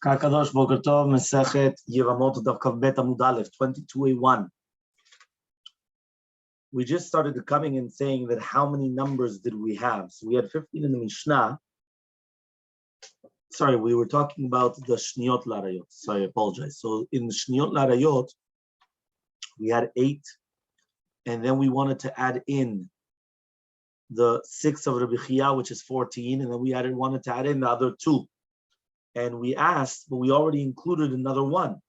Kakadosh Boker Tov, Masechet Yevamot Daf Bet Amud Aleph 22a1. We just started coming and saying that how many numbers did we have? So we had 15 in the Mishnah. Sorry, we were talking about the Shniyot Larayot. Sorry, I apologize. So in the Shniyot Larayot, we had 8, and then we wanted to add in the 6 of Rabbi Chia, which is 14, and then we wanted to add in the other 2. And we asked, but we already included another 1,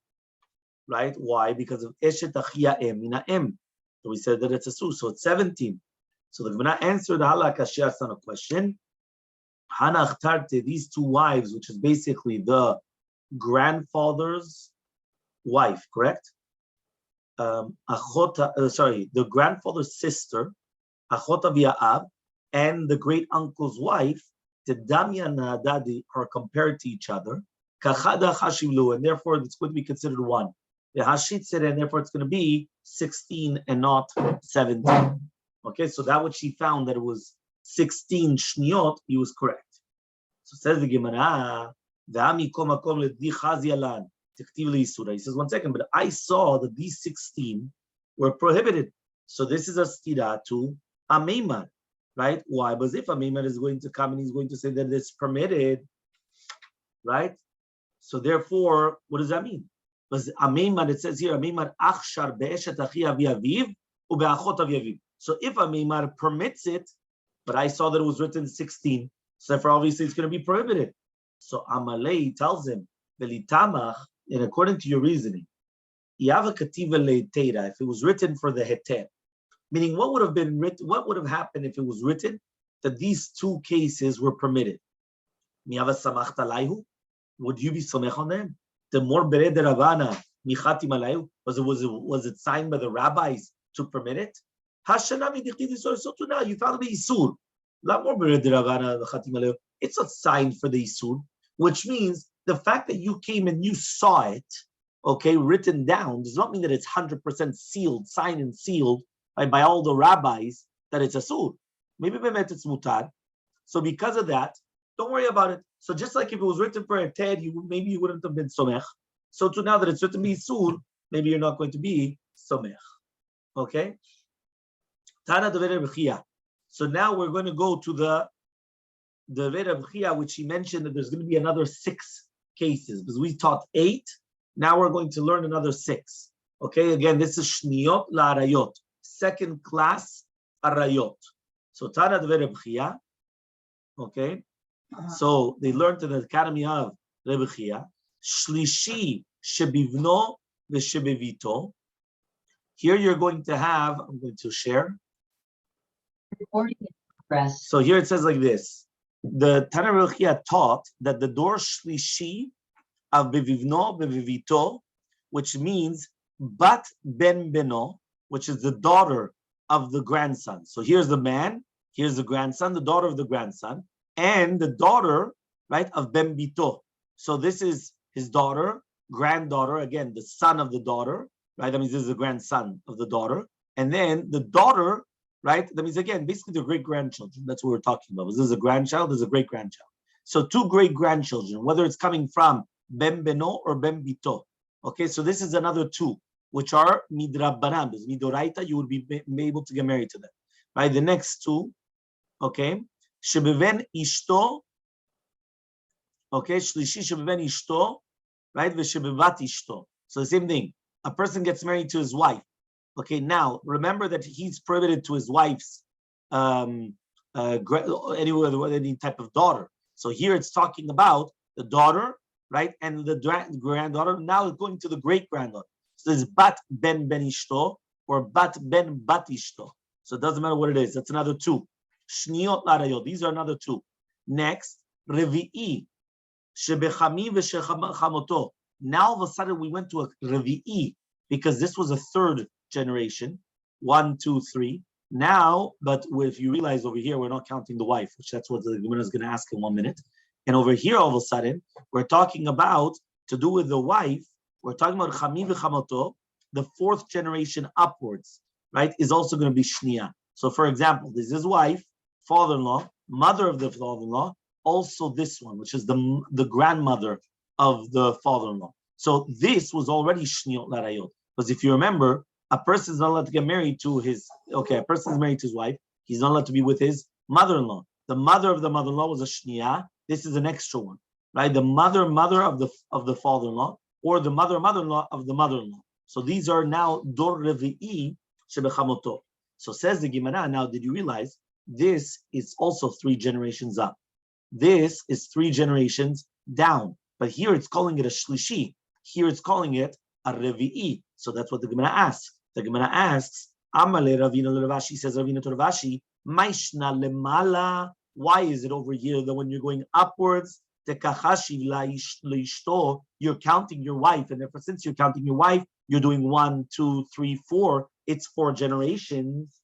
right? Why? Because of Eshet Achia Em Mina Em. So we said that it's a Su, so it's 17. So the Gemara answered Hala Kashia on a question. Hanach Tarte, these 2 wives, which is basically the grandfather's wife, correct? The grandfather's sister, Achota V'Ya'av, and the great uncle's wife, the Damya Nadadi, are compared to each other. Kachada Chashivlu, and therefore it's going to be considered 1. The Hashit said, and therefore it's going to be 16 and not 17. Okay, so that what she found that it was 16 shniyot, he was correct. So says the Gemara, he says, 1 second, but I saw that these 16 were prohibited. So this is a stira to a meimar. Right? Why? Because if a meimar is going to come and he's going to say that it's permitted, right? So therefore, what does that mean? Because a meimar, it says here, a meimar achshar be'eshet achi avi aviv ube'achot avi aviv. So if a meimar permits it, but I saw that it was written 16, so therefore obviously it's going to be prohibited. So Elmaleh tells him, velitamach, and according to your reasoning, yava kativa le'teira, if it was written for the heter. Meaning, what would have been written? What would have happened if it was written that these 2 cases were permitted? Would you be somech on them? The more bered Ravana michatim alayhu, was it signed by the rabbis to permit it? So too now you found the isur. It's not signed for the isur, which means the fact that you came and you saw it, okay, written down, does not mean that it's 100% sealed, signed and sealed. By all the rabbis, that it's a sur. Maybe bemet it's mutar. So because of that, don't worry about it. So just like if it was written for a ted, maybe you wouldn't have been somech. So to now that it's written to be sur, maybe you're not going to be somech. Okay? Tana David B'chia. So now we're going to go to the David B'chia, which he mentioned that there's going to be another 6 cases. Because we taught 8, now we're going to learn another 6. Okay, again, this is Shniyot La'arayot. Second class arayot. So Tana Dvei Rebchia. Okay. So they learned in the academy of Rebchia. Shlishi shebivno v'shebevito. Here you're going to have, I'm going to share. So here it says like this. The Tana Rebchia taught that the door shlishi of bevivno v'vevito, which means bat ben beno, which is the daughter of the grandson. So here's the man, here's the grandson, the daughter of the grandson, and the daughter, right, of Ben Bito. So this is his daughter, granddaughter, again, the son of the daughter, right? That means this is the grandson of the daughter. And then the daughter, right? That means, again, basically the great-grandchildren. That's what we're talking about. This is a grandchild, this is a great-grandchild. So 2 great-grandchildren, whether it's coming from Ben Beno or Ben Bito. Okay, so this is another 2. Which are midrabbanan, because midoraita, you would be able to get married to them. Right? The next 2, okay, shebeven ishto, okay, shlishi shebeven ishto, right, v'shebevat ishto. So the same thing. A person gets married to his wife. Okay, now remember that he's prohibited to his wife's any type of daughter. So here it's talking about the daughter, right, and the granddaughter. Now it's going to the great granddaughter. So there's bat ben ben ishto or bat ben bat ishto. So it doesn't matter what it is. That's another 2. Shniyot larayot. These are another 2. Next, revi'i shebechami v'shechamoto. Now all of a sudden we went to a revi'i because this was a 3rd generation. 1, 2, 3. Now, but if you realize over here we're not counting the wife, which that's what the Gemara is going to ask in 1 minute. And over here all of a sudden we're talking about to do with the wife. We're talking about Chami v'chamoto, the 4th generation upwards, right, is also going to be Shniya. So for example, this is his wife, father-in-law, mother of the father-in-law, also this one, which is the grandmother of the father-in-law. So this was already shniot larayot. Because if you remember, a person is not allowed to get married to a person is married to his wife, he's not allowed to be with his mother-in-law. The mother of the mother-in-law was a shniya. This is an extra one, right? The mother of the father-in-law, or the mother-in-law of the mother-in-law. So these are now dor revi'i shebechamoto. So says the Gemara, now did you realize this is also 3 generations up? This is 3 generations down. But here it's calling it a shlishi. Here it's calling it a revi'i. So that's what the Gemara asks. The Gemara asks, Amale Ravina Ravashi, says Ravina to Ravashi, Maishna lemala. Why is it over here that when you're going upwards, you're counting your wife, and therefore since you're counting your wife, you're doing 1, 2, 3, 4. It's 4 generations.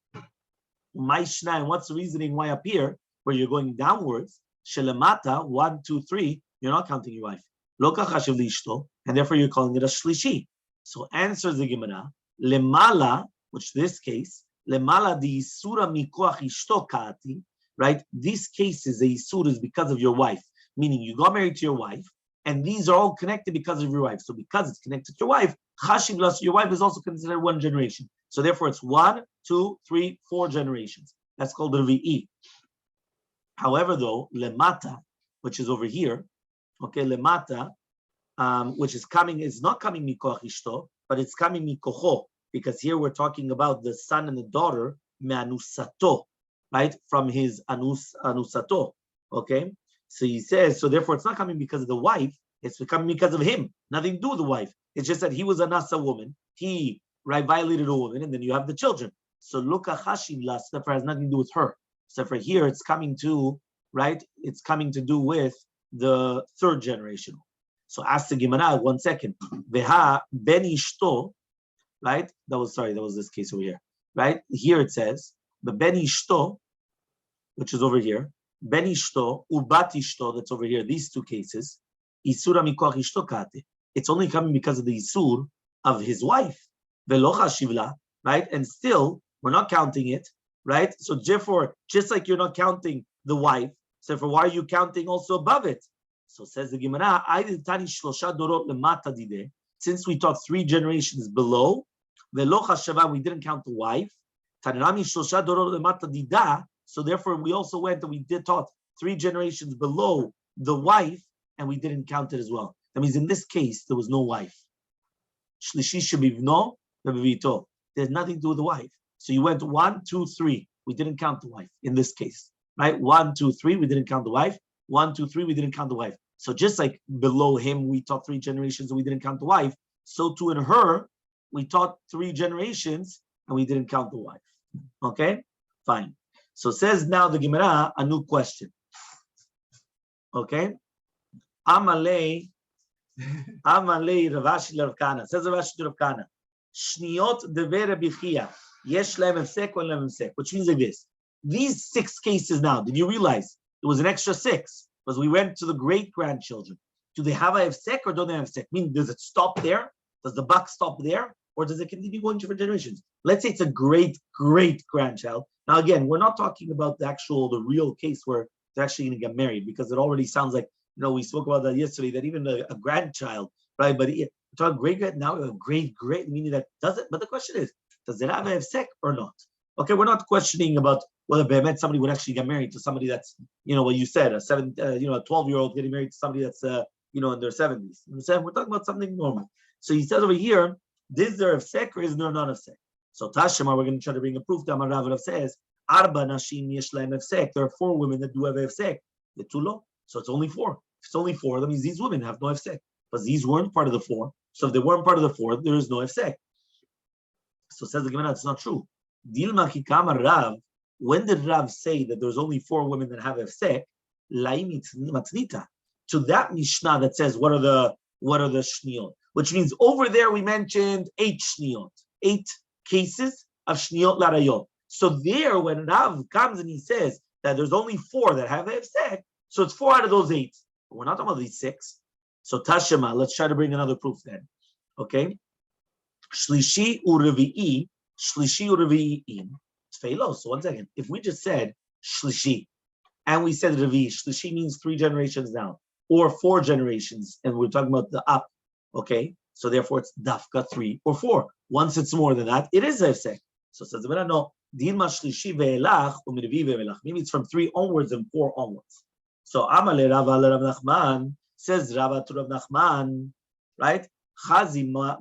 Maishna, and what's the reasoning why up here, where you're going downwards? Shelemata, 1, 2, 3. You're not counting your wife. Lo kachashiv liishto, and therefore you're calling it a shlishi. So answers the Gemara, lemala, which this case, lemala di isura mikoach ishto kaati, right? This case is a isur is because of your wife, meaning you got married to your wife, and these are all connected because of your wife. So because it's connected to your wife, chashiv las, your wife is also considered 1 generation. So therefore it's 1, 2, 3, 4 generations. That's called the revi'i. However, though, lemata, which is over here, okay, lemata, which is coming, is not coming mikoach ishto, but it's coming mikocho, because here we're talking about the son and the daughter, me'anusato, right, from his anusato, okay? So he says, so therefore it's not coming because of the wife, it's coming because of him, nothing to do with the wife. It's just that he was a nasa woman, he, right, violated a woman, and then you have the children. So luka chashiv las, therefore has nothing to do with her. So for here, it's coming to, right, it's coming to do with the 3rd generation. So ask the Gemara, 1 second. Veha ben ishto, right? That was this case over here, right? Here it says, the ben ishto, which is over here, ben ishto, ubat ishto, that's over here, these 2 cases, isura mikoach ishto kate. It's only coming because of the isur of his wife, velo chashivla, right? And still, we're not counting it, right? So therefore, just like you're not counting the wife, so for why are you counting also above it? So says the Gemara, since we taught 3 generations below, we didn't count the wife. So therefore, we also went and we did taught 3 generations below the wife, and we didn't count it as well. That means in this case, there was no wife. There's nothing to do with the wife. So you went 1, 2, 3. We didn't count the wife in this case, right? 1, 2, 3. We didn't count the wife. 1, 2, 3. We didn't count the wife. So just like below him, we taught 3 generations and we didn't count the wife. So too in her, we taught 3 generations and we didn't count the wife. Okay, fine. So says now the Gemara a new question. Okay, Elmaleh Ravashi Ravkana, says Ravashi to Ravkana, Shniot dever Rabbi Chia, yesh lehem hefsek or lehem hefsek, which means like this. These 6 cases now, did you realize it was an extra 6? Because we went to the great-grandchildren. Do they have a hefsek or don't they have hefsek? Meaning, does it stop there? Does the buck stop there? Or does it continue going for generations? Let's say it's a great-grandchild. Now, again, we're not talking about the real case where they're actually going to get married, because it already sounds like, we spoke about that yesterday, that even a grandchild, right? But we're talking great, now we have great, meaning that does it. But the question is, does it have a hefsek or not? Okay, we're not questioning about whether somebody would actually get married to somebody that's, what you said, a 12-year-old getting married to somebody that's, in their 70s. We're talking about something normal. So he says over here, is there a hefsek or is there not a hefsek? So Tashema, we're going to try to bring a proof. Rav says, Arba nashim yesh lahem hefsek. There are 4 women that do have a hefsek. The tulo. So it's only 4. If it's only 4, that means these women have no hefsek. But these weren't part of the 4. So if they weren't part of the 4, there is no hefsek. So says the Gemara, it's not true. Dilma kikama Rav. When did Rav say that there's only 4 women that have hefsek? Laim matnita. To that Mishnah that says what are the shniot, which means over there we mentioned 8 shniot, 8 cases of shniot larayot. So there, when Rav comes and he says that there's only 4 that have hefsek, so it's 4 out of those 8. But we're not talking about these 6. So Tashema, let's try to bring another proof then. Okay, shlishi urevi'i in tfeilos. So 1 second, if we just said shlishi and we said Ravi, Shlishi means 3 generations down, or 4 generations, and we're talking about the up, okay? So therefore it's dafka 3 or 4. Once it's more than that, it is hefsek. So says the Gemara, no, din mashlishi ve'elach u'mirvi ve'elach. Maybe it's from 3 onwards and 4 onwards. So Amaleh Rava Rav Nachman, says Rava to Rav Nachman, right? Chazi more,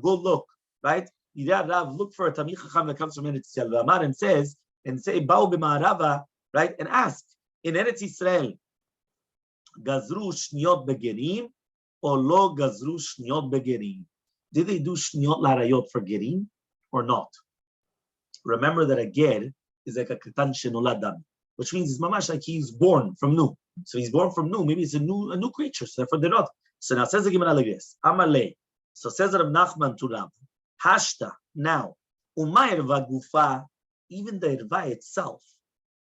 go look, right? Rav, look for a Tamil Chacham that comes from Eretz Yisrael. And says, and say, Ba'u b'ma'arava, right? And ask, in Eretz Yisrael, Gazru shniot begerim, or lo gazru shniot begerim? Did they do shniot larayot for gerim, or not? Remember that a ger is like a katan shenoladam, which means it's mamash like he's born from new. So he's born from new, maybe it's a new creature, so therefore they're not. So now says the Gemara like this, Amaleh. So says Rav Nachman to Rav, Hashta, now, Uma erva gufa, even the erva itself,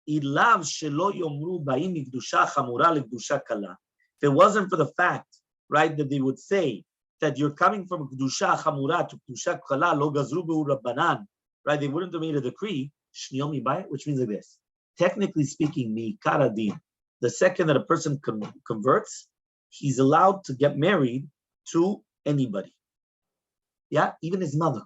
ilav shelo yomru ba'im mikdusha chamura lekdusha kala. If it wasn't for the fact, right, that they would say that you're coming from kdusha chamura to kdusha kala, lo gazru be'u rabbanan, right, they wouldn't have made a decree, shniomi bay, which means like this. Technically speaking, mi karadin, the second that a person converts, he's allowed to get married to anybody. Yeah, even his mother,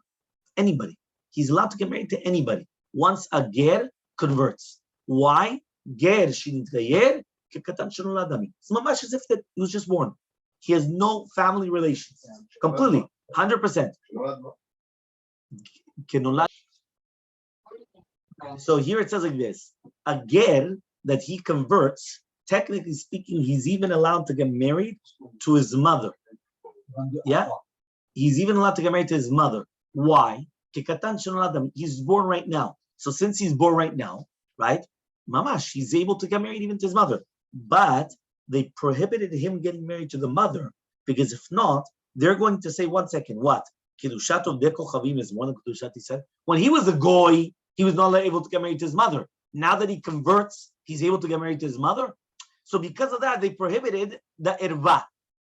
anybody. He's allowed to get married to anybody once a ger converts. Why? Ger shinit gayer kekatan shenoladami. It's mamash as if that he was just born. He has no family relations, completely, 100%. So here it says like this: a ger that he converts, technically speaking, he's even allowed to get married to his mother. Yeah. He's even allowed to get married to his mother. Why? He's born right now. So since he's born right now, right, mamash, he's able to get married even to his mother. But they prohibited him getting married to the mother, because if not, they're going to say, 1 second, what? Kedushat of Deko Chavim is one of Kedushat, he said. When he was a goy, he was not able to get married to his mother. Now that he converts, he's able to get married to his mother. So because of that, they prohibited the erva.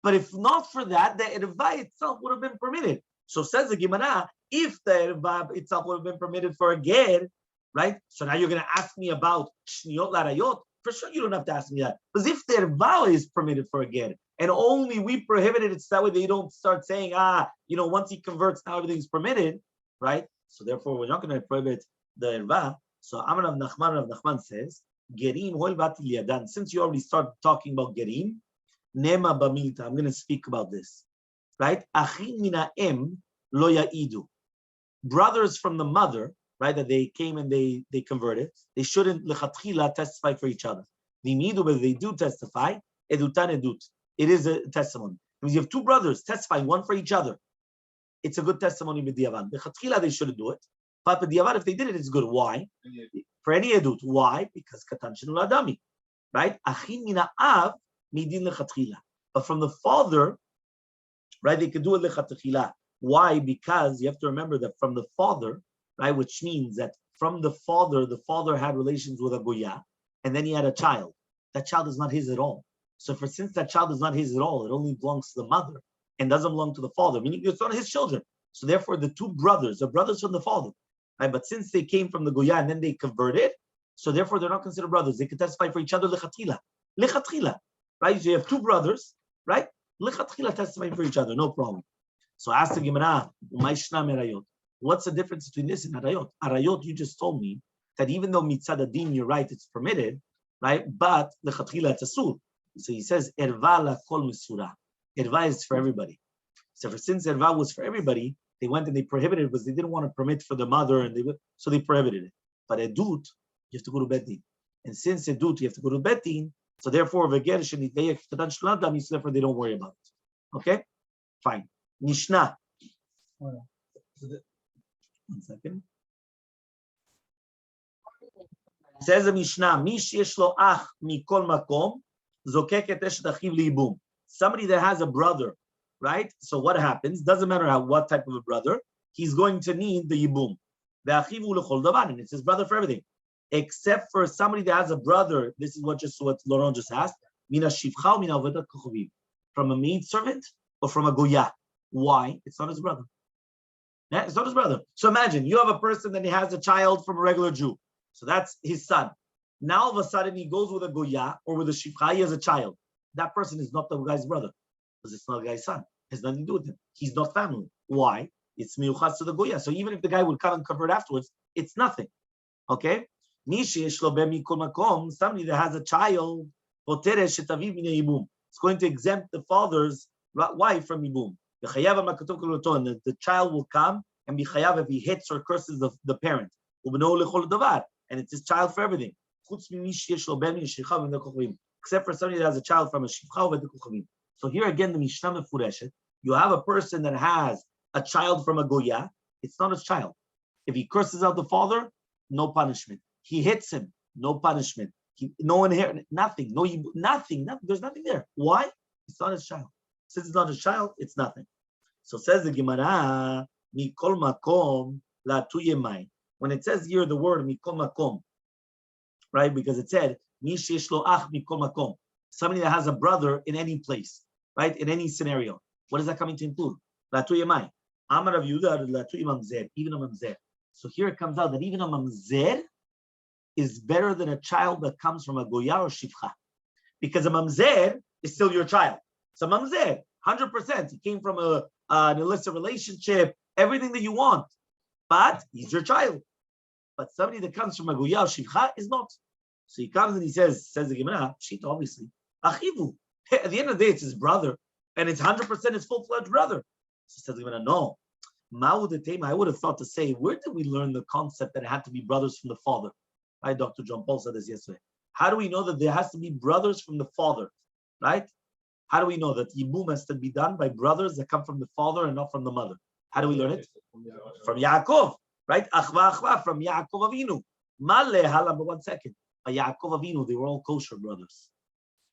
But if not for that, the erva itself would have been permitted. So says the Gemara, if the erva itself would have been permitted for a ger, right? So now you're going to ask me about shniot larayot. For sure, you don't have to ask me that. Because if the erva is permitted for a ger, and only we prohibited it, so that way they don't start saying, once he converts, now everything's permitted, right? So therefore, we're not going to prohibit the erva. So Amar Rav Nachman says, gerim hol batil yadan. Since you already started talking about gerim, Nema b'milta. I'm going to speak about this, right? Achim mina em lo ya'idu. Brothers from the mother, right? That they came and they converted. They shouldn't lechatchila testify for each other. V'imidu, but they do testify. Edutan edut. It is a testimony. Because you have 2 brothers testifying, one for each other. It's a good testimony b'diavad. Lechatchila they shouldn't do it, but b'diavad if they did it, it's good. Why? For any edut. Why? Because katan shenu ladami, right? Achim mina av. But from the father, right, they could do it lechatchila. Why? Because you have to remember that from the father, right, which means that from the father had relations with a goya, and then he had a child. That child is not his at all. So since that child is not his at all, it only belongs to the mother and doesn't belong to the father, meaning it's not his children. So therefore, the 2 brothers are brothers from the father, right? But since they came from the goya and then they converted, so therefore they're not considered brothers. They can testify for each other lechatchila. Right? So you have 2 brothers, right? Lechatchila testifying for each other, no problem. So ask the Gemara, what's the difference between this and arayot? Arayot, you just told me that even though mitzad adin, you're right, it's permitted, right? But lechatchila, it's asur. So he says, erva la kol misura. Erva is for everybody. So since erva was for everybody, they went and they prohibited it because they didn't want to permit for the mother, and so they prohibited it. But edut, you have to go to bet din. And since edut, you have to go to bet din, so therefore, therefore they don't worry about it. Okay? Fine. Mishnah. 1 second. Says the Mishnah, Mish yesh lo ach mikol makom, zokek et eshet achiv liibum. Somebody that has a brother, right? So what happens? Doesn't matter what type of a brother, he's going to need the yibum. Ve'achivu lechol davar, and it's his brother for everything. Except for somebody that has a brother, this is what Laurent just asked, mina shivcha, mina avodat kochovim, from a maid servant or from a goya. Why? It's not his brother. Yeah, it's not his brother. So imagine you have a person that he has a child from a regular Jew. So that's his son. Now all of a sudden he goes with a goya or with a shifcha. He has a child. That person is not the guy's brother because it's not the guy's son. It has nothing to do with him. He's not family. Why? It's miyuchas to the goya. So even if the guy would come and convert afterwards, it's nothing. Okay? Somebody that has a child, it's going to exempt the father's wife from ibum. And the child will come and be chayav if he hits or curses the parent. And it's his child for everything. Except for somebody that has a child from a shivcha. So here again, the Mishnah Mefureshet, you have a person that has a child from a goya. It's not his child. If he curses out the father, no punishment. He hits him, no punishment. No inheritance, nothing. Nothing. There's nothing there. Why? It's not his child. Since it's not his child, it's nothing. So says the Gemara, mikol makom la tuyemai. When it says here the word mikol makom, right? Because it said mi sheyesh lo ach mikol makom. Somebody that has a brother in any place, right? In any scenario. What is that coming to include? La tuyemai. Amar Rav Yehuda la tuy mamzer, even a mamzer. So here it comes out that even a mamzer is better than a child that comes from a goya or shivcha, because a mamzer is still your child. So mamzer, 100%, he came from an illicit relationship, everything that you want, but he's your child. But somebody that comes from a goya or shivcha is not. So he comes and he says the Gemara, Shita obviously, achivu. At the end of the day, it's his brother, and it's 100% his full-fledged brother. So says the Gemara, no. I would have thought to say, where did we learn the concept that it had to be brothers from the father? Right, Dr. John Paul said this yesterday. How do we know that there has to be brothers from the father? Right? How do we know that Yibum has to be done by brothers that come from the father and not from the mother? How do we learn it? From Yaakov. Right? Achva, from Yaakov Avinu. Maleh hala, but 1 second. By Yaakov Avinu, they were all kosher brothers.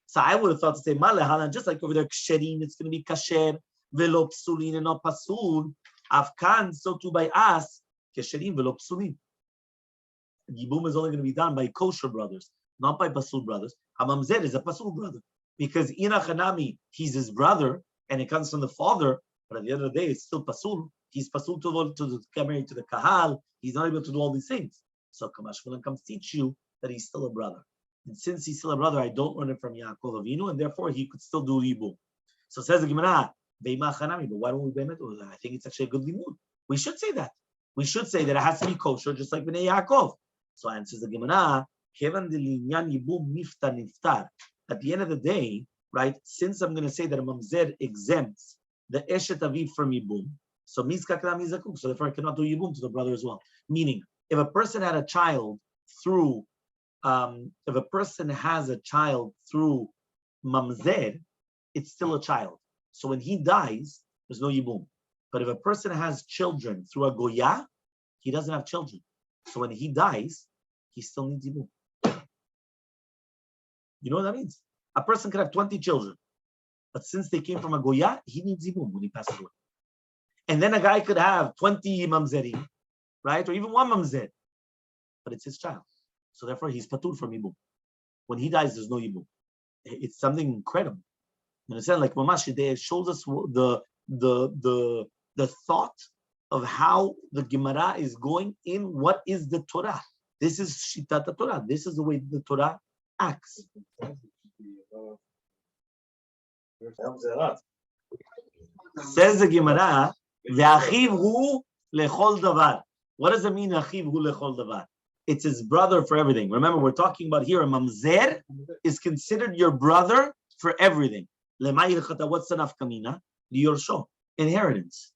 So I would have thought to say, Maleh hala, just like over there, ksherin, it's going to be kasher, velo psulin and not pasul. Afkan, so too by us, kesherim velo psulin. Yibum is only going to be done by kosher brothers, not by pasul brothers. Hamamzer is a pasul brother because Inachanami, he's his brother and it comes from the father, but at the end of the day, it's still pasul. He's pasul to get married to the kahal. He's not able to do all these things. So Kamashmalan comes teach you that he's still a brother. And since he's still a brother, I don't learn it from Yaakov Avinu, and therefore he could still do Yibum. So says the Gemara, but why don't we bemet? I think it's actually a good limud. We should say that. We should say that it has to be kosher, just like Bnei Yaakov. So answers the Gemara, at the end of the day, right, since I'm going to say that a mamzer exempts the eshet aviv from yibum, so so therefore I cannot do yibum to the brother as well. Meaning, if a person had a child through, if a person has a child through mamzer, it's still a child. So when he dies, there's no yibum. But if a person has children through a goya, he doesn't have children. So when he dies, he still needs yibum. You know what that means? A person could have 20 children, but since they came from a goya, he needs yibum when he passes away. And then a guy could have 20 mamzerim, right? Or even one mamzer, but it's his child. So therefore, he's patur from yibum. When he dies, there's no yibum. It's something incredible. You understand? Like Mamash, it shows us the thought of how the Gemara is going in what is the Torah. This is Shitat Torah. This is the way the Torah acts. Says the Gemara, "Ve'achiv hu lechol davar." What does it mean, "Achiv hu lechol davar"? It's his brother for everything. Remember, we're talking about here a mamzer is considered your brother for everything. What's the nafkamina? Liyorsho, inheritance,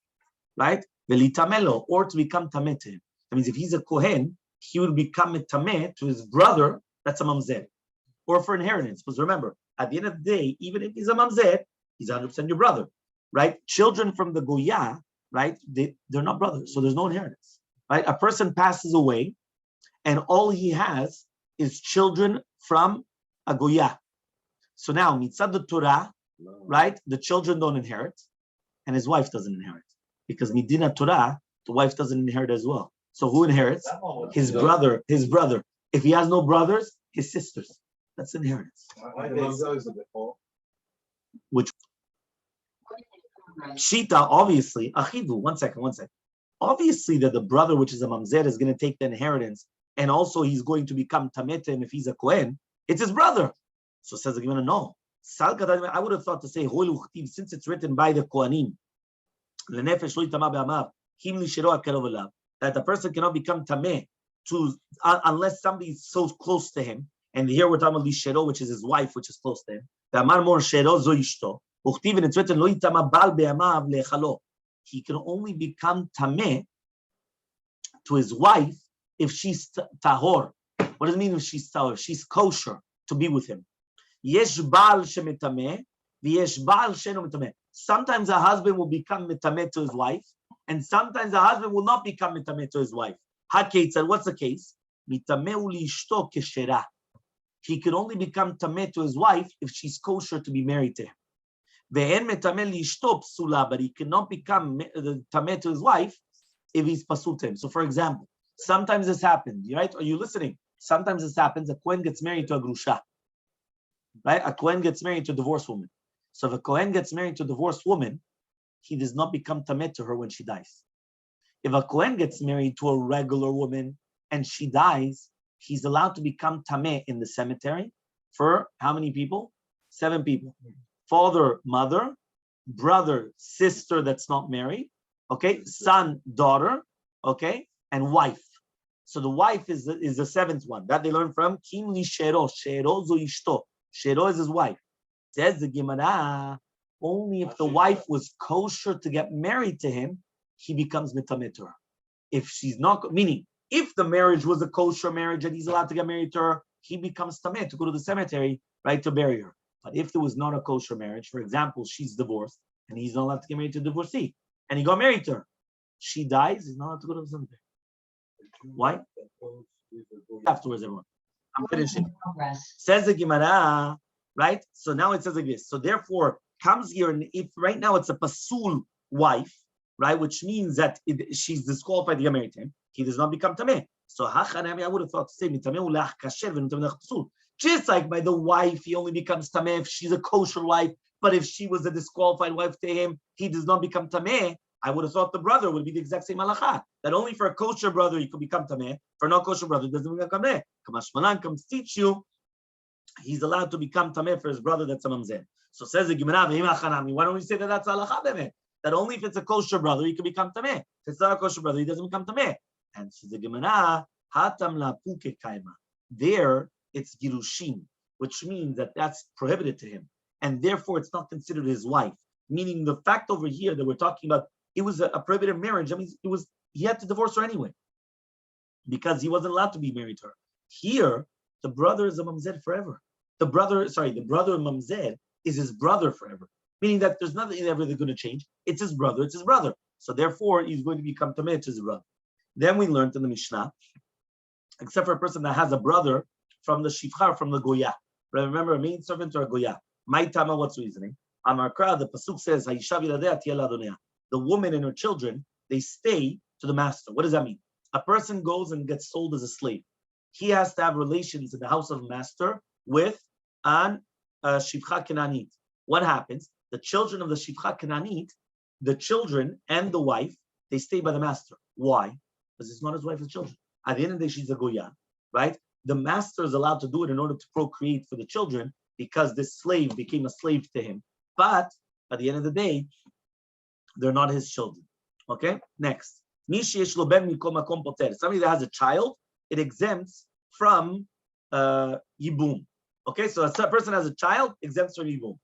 right? Velitamelo, or to become tameh to him. That means if he's a kohen, he would become a tameh to his brother. That's a mamzer, or for inheritance. Because remember, at the end of the day, even if he's a mamzer, he's 100% your brother, right? Children from the goya, right? They're not brothers, so there's no inheritance, right? A person passes away, and all he has is children from a goya. So now, mitzad the Torah, right? The children don't inherit, and his wife doesn't inherit. Because midina Torah, the wife doesn't inherit as well. So who inherits? His brother. His brother. If he has no brothers, his sisters. That's inheritance. Which Shita, obviously, Achidu, one second. Obviously that the brother, which is a mamzer, is going to take the inheritance and also he's going to become tameh to him if he's a Kohen, it's his brother. So says the Gemara, no. I would have thought to say, since it's written by the Kohanim, that the person cannot become tameh unless somebody is so close to him. And here we're talking about lishero, which is his wife, which is close to him. It's written, he can only become tameh to his wife if she's tahor. What does it mean if she's tahor? If she's kosher to be with him. Yesh baal shemetameh, v'yesh baal sheno metameh. Sometimes a husband will become metameh to his wife, and sometimes a husband will not become metameh to his wife. Hakeitzad, what's the case? Mitameh u'liishto keshera. He can only become tameh to his wife if she's kosher to be married to him. Ve'en metameh liishto psula, but he cannot become tameh to his wife if he's pasul to him. So, for example, sometimes this happens, right? Are you listening? Sometimes this happens. A Kohen gets married to a grusha, right? A Kohen gets married to a divorced woman. So, if a Kohen gets married to a divorced woman, he does not become tameh to her when she dies. If a Kohen gets married to a regular woman and she dies, he's allowed to become tameh in the cemetery for how many people? 7 people. Father, mother, brother, sister that's not married, okay, son, daughter, okay, and wife. So the wife is the 7th one. That they learn from Kim li shero. Shero zo ishto. Shero is his wife. Says the Gemara, only if the wife was kosher to get married to him, he becomes mitameh to her. If she's not, meaning, if the marriage was a kosher marriage and he's allowed to get married to her, he becomes tameh to go to the cemetery, right, to bury her. But if there was not a kosher marriage, for example, she's divorced and he's not allowed to get married to a divorcee, and he got married to her, she dies, he's not allowed to go to the cemetery. Why? Afterwards, everyone. I'm finishing. Says the Gemara, right? So now it says like this. So therefore, comes here, and if right now it's a pasul wife, right, which means that she's disqualified to get married to him, he does not become tameh. So I would have thought to say just like by the wife, he only becomes tameh if she's a kosher wife. But if she was a disqualified wife to him, he does not become tameh. I would have thought the brother would be the exact same halacha. That only for a kosher brother he could become tameh. For a non-kosher brother, he doesn't become tameh. Kamashmalan comes teach you, he's allowed to become tameh for his brother that's a mamzer. So says the Gemara, why don't we say that that's halacha? That only if it's a kosher brother, he can become tameh. If it's not a kosher brother, he doesn't become tameh. And so the Gemara, hatam la puke kaima. There, it's girushin, which means that that's prohibited to him, and therefore it's not considered his wife. Meaning the fact over here that we're talking about, it was a prohibited marriage. I mean, he had to divorce her anyway because he wasn't allowed to be married to her. Here, the brother is a mamzer forever. The brother mamzer is his brother forever. Meaning that there's nothing ever that's going to change. It's his brother. It's his brother. So therefore, he's going to become tameh to his brother. Then we learned in the Mishnah, except for a person that has a brother from the shifcha, from the goya. Remember, a main servant or a goya. My tama, what's reasoning? Amarkra, the pasuk says, the woman and her children, they stay to the master. What does that mean? A person goes and gets sold as a slave. He has to have relations in the house of the master with an shifcha Kenanit. What happens? The children of the shifcha Kenanit, the children and the wife, they stay by the master. Why? Because it's not his wife, his children. At the end of the day, she's a goya, right? The master is allowed to do it in order to procreate for the children because this slave became a slave to him. But at the end of the day, they're not his children. Okay? Next. Somebody that has a child, it exempts from yibum. Okay? So a person has a child, exempts from yibum.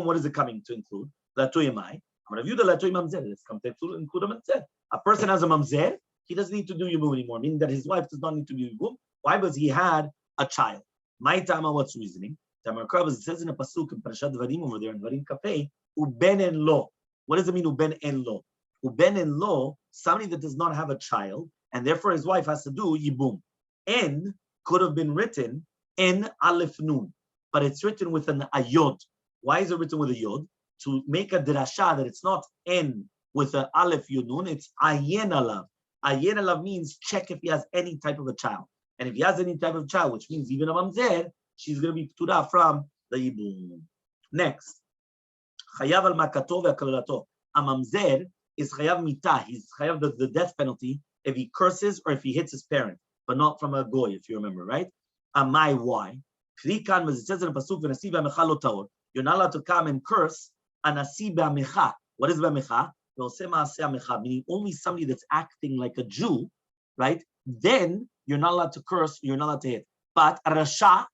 What is it coming to include? Latuyamai. I'm going to view the latoy mamzer. Let's come to include a mamzer. A person has a mamzer, he doesn't need to do yibum anymore, meaning that his wife does not need to do yibum. Why? Because he had a child. My tama, what's reasoning? It says in a pasuk in Parashat Dvarim over there in Dvarim Kafei, uben en lo. What does it mean, uben en lo? Uben en lo, somebody that does not have a child, and therefore his wife has to do yibum. En could have been written en aleph nun, but it's written with an ayod. Why is it written with a yod? To make a drasha that it's not en with an aleph yod nun, it's ayen alav. Ayen alav means check if he has any type of a child. And if he has any type of child, which means even a mamzer, she's going to be ptura from the yibum. Next, chayav al makato ve'akalalato. A mamzer is chayav mitah. He's chayav the death penalty if he curses or if he hits his parent. but not from a goy, if you remember, right? Amai, why? It says in the pasuk, you're not allowed to come and curse anasi b'amecha. What is b'amecha? Meaning only somebody that's acting like a Jew, right? Then you're not allowed to curse, you're not allowed to hit. But a rasha,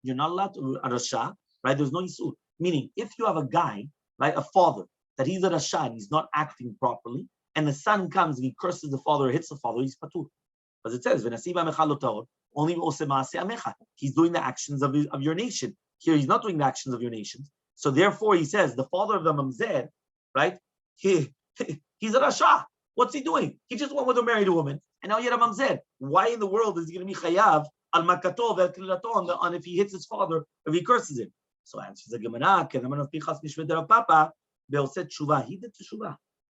you're not allowed to a rasha, right? There's no isur. Meaning, if you have a guy, right, a father, that he's a rasha and he's not acting properly, and the son comes and he curses the father or hits the father, he's patur. Because it says, only he's doing the actions of your nation. Here, he's not doing the actions of your nation. So therefore, he says, the father of the mamzer, right? He's a rasha. What's he doing? He just went with a married woman, and now you're a mamzer. Why in the world is he going to be chayav al makato ve'al on if he hits his father, if he curses him? So answers the Gemara, Bill said tshuva. He did tshuva,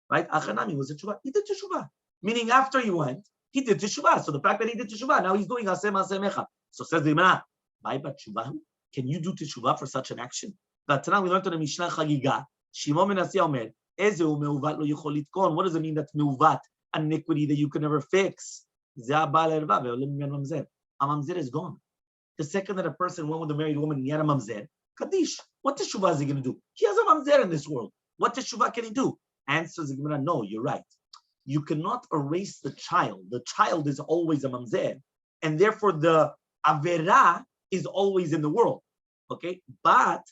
right? Achanami was a tshuva. He did tshuva. Meaning after he went, he did tshuva. So the fact that he did tshuva, now he's doing aseh maseh mecha. So says the Gemara, can you do tshuva for such an action? But tonight we learned on the Mishnah Chagiga. Shimon ben Asiya omer, Ezeu meuvat lo yichol litkon. What does it mean that's meuvat? An iniquity that you can never fix. A mamzer is gone. The second that a person went with a married woman and he had a mamzer, Kaddish, what teshuvah is he going to do? He has a mamzer in this world. What teshuvah can he do? Answers the Gemara, no, you're right. You cannot erase the child. The child is always a mamzer, and therefore the avera is always in the world. Okay, but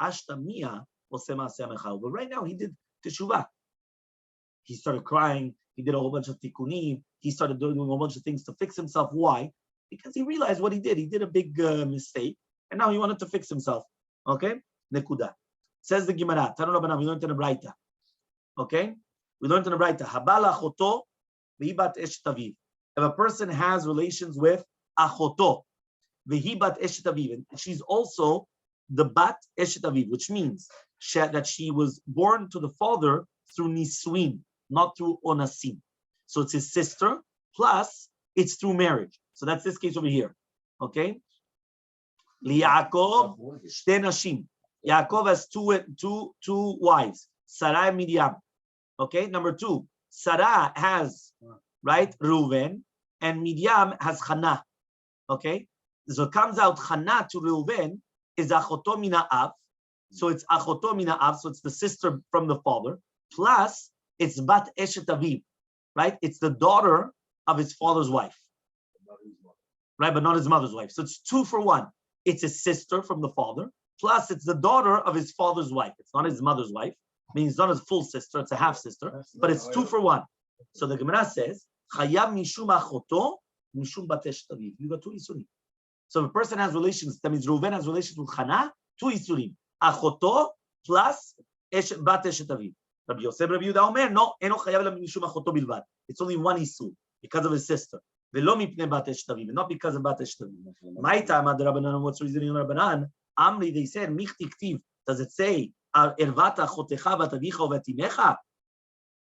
hashtamia but right now he did teshuvah. He started crying. He did a whole bunch of tikkunim. He started doing a whole bunch of things to fix himself. Why? Because he realized what he did. He did a big mistake, and now he wanted to fix himself. Okay? Nekuda. Says the Gemara. Tanu Rabbanan, we learned in the Braita. Okay? We learned in the Braita. Habala achoto v'hibat eshet aviv. If a person has relations with achoto v'hibat eshet aviv, and she's also the bat eshet aviv, which means that she was born to the father through nisuin, not through onasim. So it's his sister, plus it's through marriage. So that's this case over here. Okay? Liyaakov, shte nashim. Yaakov has two wives, Sarah and Miriam. Okay, number two, Sarah has, right, Reuven, and Miriam has Chana. Okay, so it comes out Chana to Reuven is achoto mina av. So it's achoto mina av, so it's the sister from the father, plus it's bat eshet aviv, right? It's the daughter of his father's wife. Right, but not his mother's wife. So it's 2 for 1. It's his sister from the father, plus it's the daughter of his father's wife. It's not his mother's wife. I mean, it's not his full sister, it's a half sister, but it's 2 for 1. So the Gemara says, Chayav mishum achoto, mishum bat eshet aviv. You got 2 isurim. So if a person has relations, that means Reuven has relations with Chana, 2 isurim. Achoto plus bat eshet aviv. Rabbi Yosef, Rabbi Yehuda Omer, no, eno chayav la mishum achoto bilvad. It's only 1 isur because of his sister. Not because of bat eshet aviv. My time, what's the reasoning of Rabbanan? Amri, they said, michti ktiv. Does it say, ervata chotecha vatavicha uvatimecha?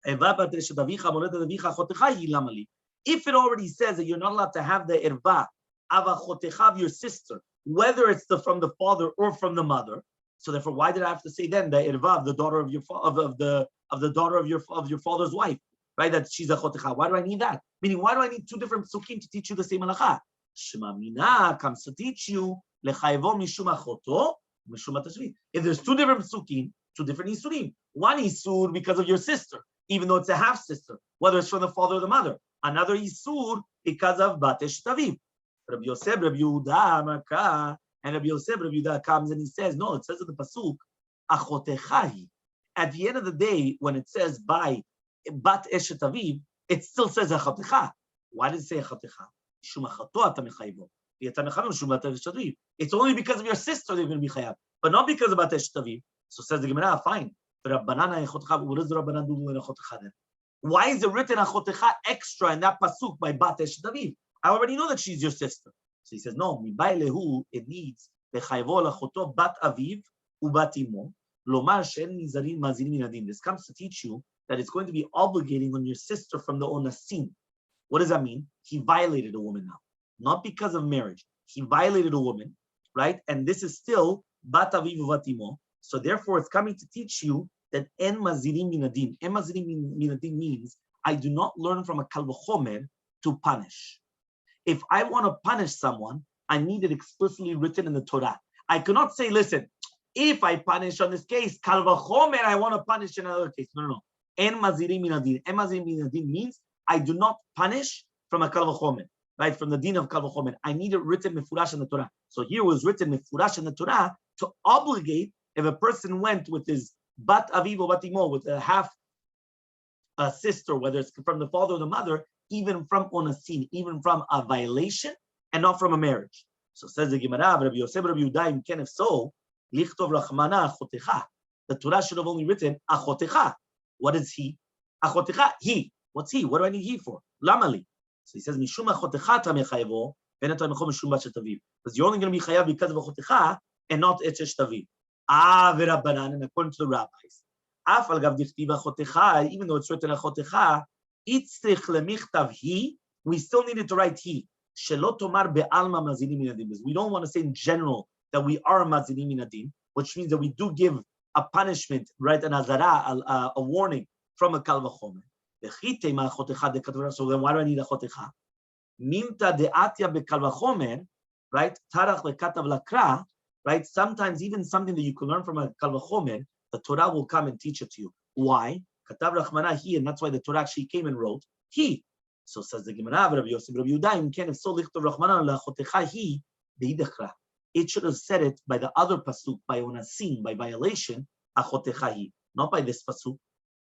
Ervat eshet avicha molet avicha chotecha hilamali. If it already says that you're not allowed to have the erva avachotecha of your sister, whether it's from the father or from the mother, so therefore, why did I have to say then the erva of the daughter of your the daughter of your father's wife? Right, that she's a chotecha. Why do I need that? Meaning, why do I need 2 different psukim to teach you the same halacha? Shema mina comes to teach you lechayvo mishum achoto mishum atashvi. If there's 2 different psukim, 2 different isurim. 1 isur because of your sister, even though it's a half sister, whether it's from the father or the mother. Another isur because of bat eshet aviv. Rabbi Yosef, Rabbi Yehuda, Marka, and Rabbi Yosef, Rabbi Yehuda comes and he says, no, it says in the pasuk achotecha. At the end of the day, when it says by bat eshet aviv, it still says achotecha. Why does it say achotecha? It's only because of your sister they're going to be chayav, but not because of bat eshet aviv. So says the Gemara, fine. What does the Rabbanan do in achotecha then? Why is it written achotecha extra in that pasuk by bat eshet aviv? I already know that she's your sister. So he says, no, it needs lechayvo lachoto bat aviv ubat imo. This comes to teach you that it's going to be obligating on your sister from the onasim. What does that mean? He violated a woman now, not because of marriage. He violated a woman, right? And this is still bat aviv uvatimo. So therefore, it's coming to teach you that en mazirim minadim. En mazirim minadim means I do not learn from a kal v'chomer to punish. if I want to punish someone, I need it explicitly written in the Torah. I cannot say, listen, if I punish on this case, kal v'chomer, I want to punish in another case. No. En mazirim min adin. En mazirim min adin means I do not punish from a kal v'chomer, right? From the din of kal v'chomer. I need it written mefurash in the Torah. So here was written mefurash in the Torah to obligate if a person went with his bat aviv or bat imo, with a half a sister, whether it's from the father or the mother, even from onasin, even from a violation, and not from a marriage. So says the Gemara, Rabbi Yosef, Rabbi Yudaim, if so, lichtov rachmana achotecha. The Torah should have only written achotecha. What is he? Achotecha, he. What's he? What do I need he for? Lamali. So he says, mishum achotecha tamechayevo, venetam mechom mishum bat shetaviv. Because you're only going to be chayav because of achotecha and not et shetaviv. V'rabbanan, and according to the rabbis, af al gav dichtiv achotecha, even though it's written achotecha, itzrich lemichtav he, we still needed to write he. Shelo tomar be'alma mazinim min adin. We don't want to say in general that we are mazinim min adin, which means that we do give a punishment, right, an azara, a warning from a kal v'chomer. So then why do I need a chotecha? Mimta de'atya be'kal v'chomer, right, tarach le'katav lakra, right, sometimes even something that you can learn from a kal v'chomer, the Torah will come and teach it to you. Why? Katav rachmana he, and that's why the Torah actually came and wrote he. So says the Gemara, Rabbi Yosef, Rabbi Yudaim, if so lichtov rachmana lachotecha he, beidechra. It should have said it by the other pasuk, by onasin, by violation, achotecha he, not by this pasuk.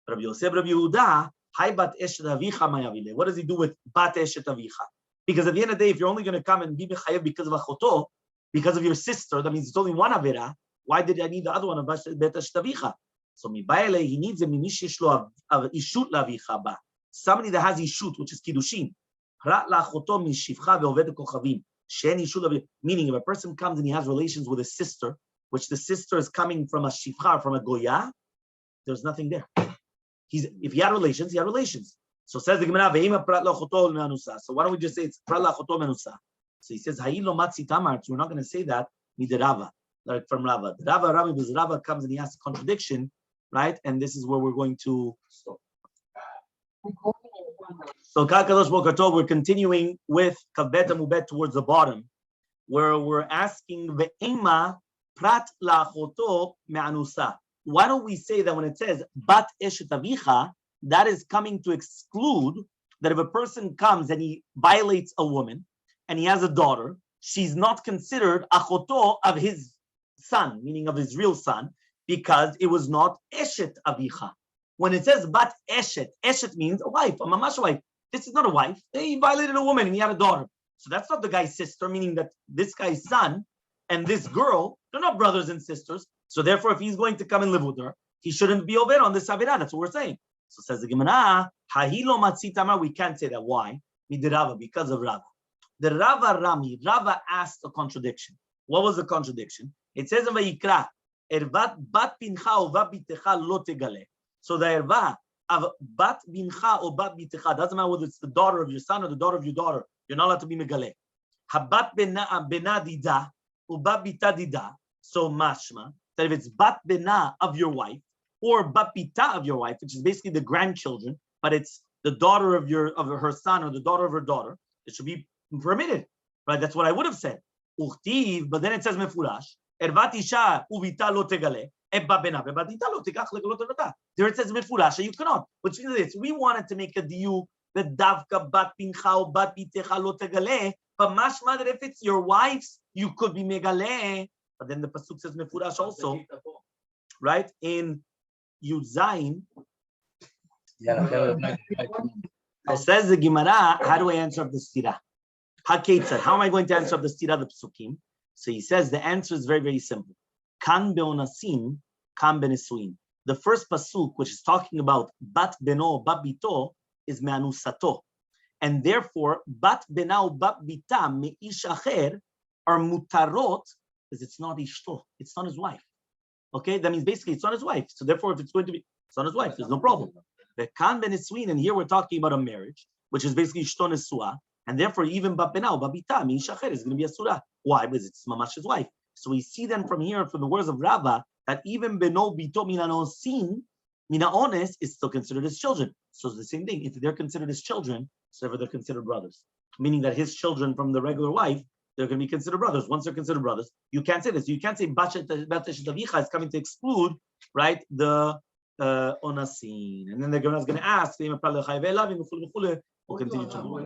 Rabbi Yosef, Rabbi Yehuda, hai bat eshet avicha mayavile. What does he do with bat eshet avicha? Because at the end of the day, if you're only going to come and be mechayev because of achoto, because of your sister, that means it's only one avera. Why did I need the other one of bet eshet avicha? So mibayele, he needs a minishishlo of ishut lavicha ba. Somebody that has ishut, which is kiddushin. Prat lachoto mishivcha ve'oved kochavim. Shen ishut lavicha. Meaning, if a person comes and he has relations with a sister, which the sister is coming from a shivcha, from a goya, there's nothing there. If he had relations, he had relations. So says the Gemara, ve'ima prat lachoto me'anusa. So why don't we just say it's prat lachoto me'anusa? So he says, ha'ilo matzi tamar. We're not going to say that miderava, like from Rava. The Rabbi, because Rava comes and he has a contradiction, right? And this is where we're going to stop. So Kakadosh Bokartov, we're continuing with Kavbet Amubet towards the bottom, where we're asking ve'ema prat lachoto me'anusa. Why don't we say that when it says bat eshet avicha, that is coming to exclude that if a person comes and he violates a woman and he has a daughter, she's not considered achoto of his son, meaning of his real son, because it was not eshet avicha. When it says bat eshet, eshet means a wife, a mamash wife. This is not a wife. He violated a woman and he had a daughter. So that's not the guy's sister, meaning that this guy's son and this girl, they're not brothers and sisters. So therefore, if he's going to come and live with her, he shouldn't be over on this Avirah. That's what we're saying. So says the Gemara, Hahilo Matzitama, we can't say that. Why? Midirava, because of Rava. The Rava Rami, Rava asked a contradiction. What was the contradiction? It says in Vayikra, Ervat bat bincha o bat bitecha lo tegale. So the erva of bat bincha or bat bitecha, doesn't matter whether it's the daughter of your son or the daughter of your daughter, you're not allowed to be megale. Habat bena dida or bat bita dida. So mashma, that if it's bat bena of your wife or bat bita of your wife, which is basically the grandchildren, but it's the daughter of her son or the daughter of her daughter, it should be permitted, right? That's what I would have said. Uchtiv, but then it says mefurash. Ervat isha ubita lo tegale. Ebba bena beba dita lo tegach lo tegata. There it says mefurash, you cannot. Which means this: we wanted to make a diuk that davka bat pincha or bat bitecha lo tegale, but mashma that if it's your wife's, you could be megale. But then the pasuk says mefurash also, right? In Yud Zayin. It says the Gemara, how do I answer up the stira? How am I going to answer up the stira, the psukim? So he says the answer is very, very simple. Kan beonasim, kan benesuin. The first pasuk, which is talking about bat beno, bat bito, is me'anusato. And therefore, bat benao, bat bita, me'ish acher, are mutarot, because it's not ishto, it's not his wife. Okay, that means basically it's not his wife. So therefore, if it's going to be, it's not his wife, there's no problem. The kan benesuin, and here we're talking about a marriage, which is basically ishto nesua, and therefore even bat benao, bat bita, me'ish acher is going to be a surah. Why? Because it's mamash's wife. So we see then from here, from the words of Rava, that even beno bito minanosin, minaones is still considered as children. So it's the same thing. If they're considered as children, so they're considered brothers. meaning that his children from the regular wife, they're going to be considered brothers. Once they're considered brothers, you can't say this. You can't say Masechet Avicha is coming to exclude, right, the onasin. And then the Gemara is going to ask, we'll continue tomorrow.